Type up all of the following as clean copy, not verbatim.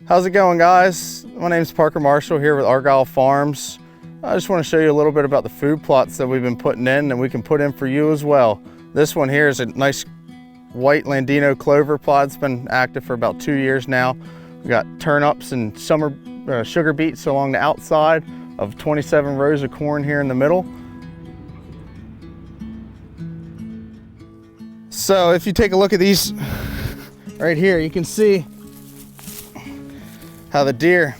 How's it going, guys? My name is Parker Marshall here with Argyle Farms. I just want to show you a little bit about the food plots that we've been putting in and we can put in for you as well. This one here is a nice white Landino clover plot. It's been active for about 2 years now. We got turnips and summer sugar beets along the outside of 27 rows of corn here in the middle. So if you take a look at these right here, you can see how the deer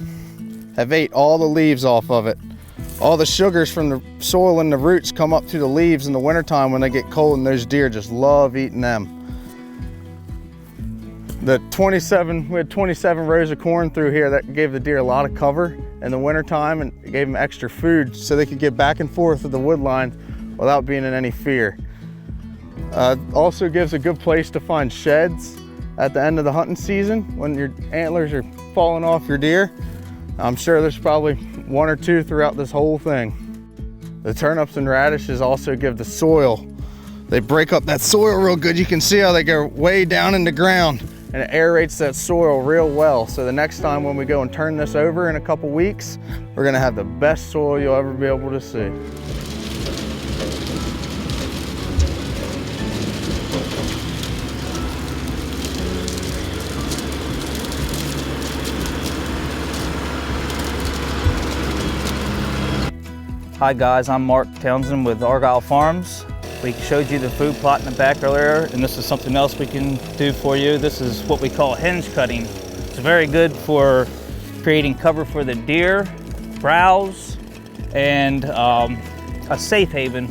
have ate all the leaves off of it. All the sugars from the soil and the roots come up through the leaves in the wintertime when they get cold, and those deer just love eating them. We had 27 rows of corn through here. That gave the deer a lot of cover in the wintertime and it gave them extra food so they could get back and forth with the wood line without being in any fear. Also gives a good place to find sheds at the end of the hunting season when your antlers are falling off your deer. I'm sure there's probably one or two throughout this whole thing. The turnips and radishes also give the soil, they break up that soil real good. You can see how they go way down in the ground and it aerates that soil real well. So the next time when we go and turn this over in a couple weeks, we're gonna have the best soil you'll ever be able to see. Hi guys, I'm Mark Townsend with Argyle Farms. We showed you the food plot in the back earlier, and this is something else we can do for you. This is what we call hinge cutting. It's very good for creating cover for the deer, browse, and a safe haven,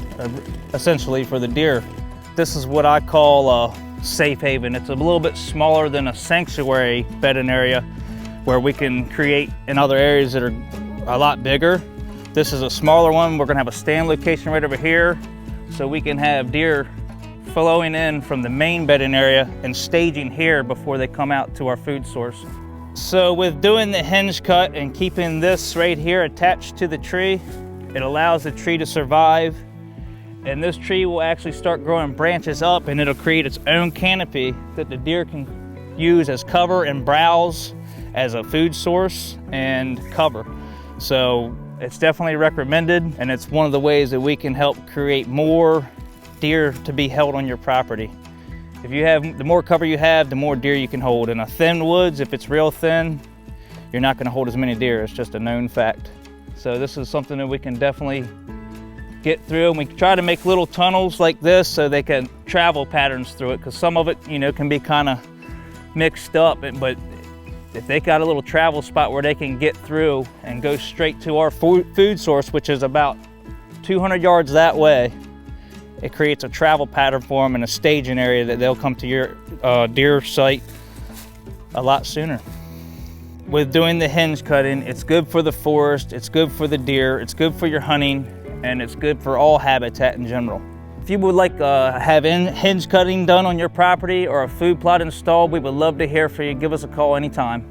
essentially, for the deer. This is what I call a safe haven. It's a little bit smaller than a sanctuary bedding area where we can create in other areas that are a lot bigger. This is a smaller one. We're gonna have a stand location right over here so we can have deer flowing in from the main bedding area and staging here before they come out to our food source. So with doing the hinge cut and keeping this right here attached to the tree, it allows the tree to survive, and this tree will actually start growing branches up and it'll create its own canopy that the deer can use as cover and browse as a food source and cover. So it's definitely recommended, and it's one of the ways that we can help create more deer to be held on your property. If you have, the more cover you have, the more deer you can hold. In a thin woods, if it's real thin, you're not gonna hold as many deer. It's just a known fact. So this is something that we can definitely get through, and we try to make little tunnels like this so they can travel patterns through it, because some of it, you know, can be kind of mixed up, but if they got a little travel spot where they can get through and go straight to our food source, which is about 200 yards that way, it creates a travel pattern for them and a staging area that they'll come to your deer site a lot sooner. With doing the hinge cutting, it's good for the forest, it's good for the deer, it's good for your hunting, and it's good for all habitat in general. If you would like have hinge cutting done on your property or a food plot installed, we would love to hear from you. Give us a call anytime.